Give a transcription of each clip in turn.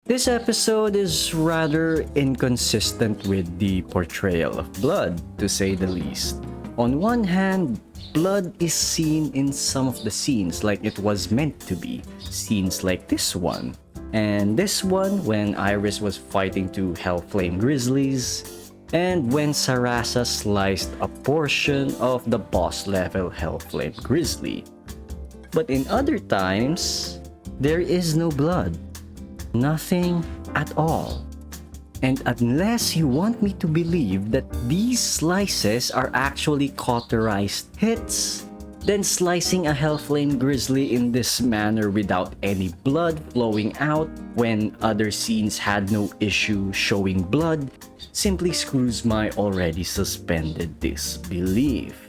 This episode is rather inconsistent with the portrayal of blood, to say the least. On one hand, blood is seen in some of the scenes like it was meant to be, scenes like this one. And this one when Iris was fighting two Hellflame Grizzlies, and when Sarasa sliced a portion of the boss level Hellflame Grizzly. But in other times, there is no blood. Nothing at all. And unless you want me to believe that these slices are actually cauterized hits, then slicing a Hellflame Grizzly in this manner without any blood flowing out when other scenes had no issue showing blood simply screws my already suspended disbelief.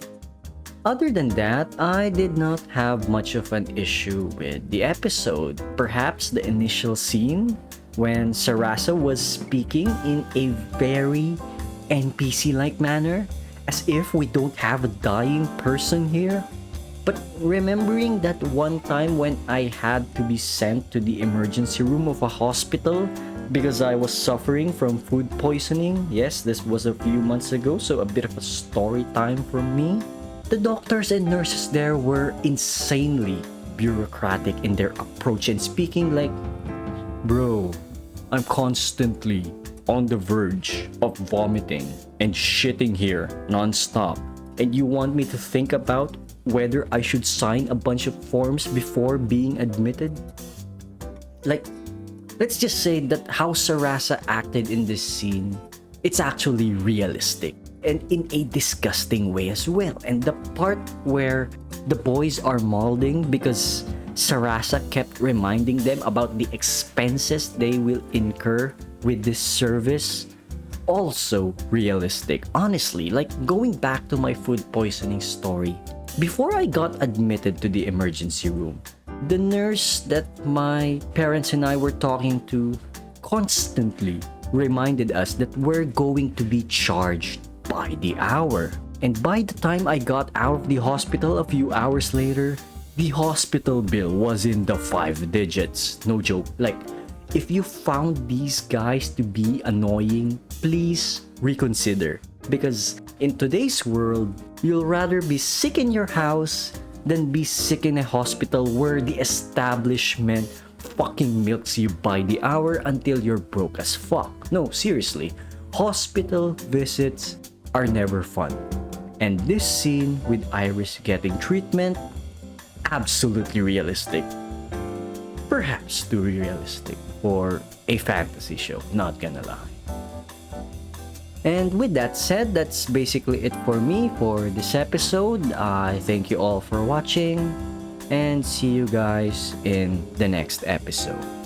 Other than that, I did not have much of an issue with the episode. Perhaps the initial scene when Sarasa was speaking in a very NPC-like manner, as if we don't have a dying person here. But remembering that one time when I had to be sent to the emergency room of a hospital because I was suffering from food poisoning, yes, this was a few months ago, so a bit of a story time from me. The doctors and nurses there were insanely bureaucratic in their approach and speaking like, "Bro, I'm constantly on the verge of vomiting and shitting here non-stop, and you want me to think about whether I should sign a bunch of forms before being admitted?" Like, let's just say that how Sarasa acted in this scene, it's actually realistic. And in a disgusting way as well. And the part where the boys are molding because Sarasa kept reminding them about the expenses they will incur with this service, also realistic. Honestly, like going back to my food poisoning story, before I got admitted to the emergency room, the nurse that my parents and I were talking to constantly reminded us that we're going to be charged by the hour. And by the time I got out of the hospital a few hours later, the hospital bill was in the 5 digits. No joke. Like, if you found these guys to be annoying, please reconsider. Because in today's world, you'll rather be sick in your house than be sick in a hospital where the establishment fucking milks you by the hour until you're broke as fuck. No, seriously. Hospital visits are never fun. And this scene with Iris getting treatment, absolutely realistic. Perhaps too realistic for a fantasy show, not gonna lie. And with that said, that's basically it for me for this episode. I thank you all for watching and see you guys in the next episode.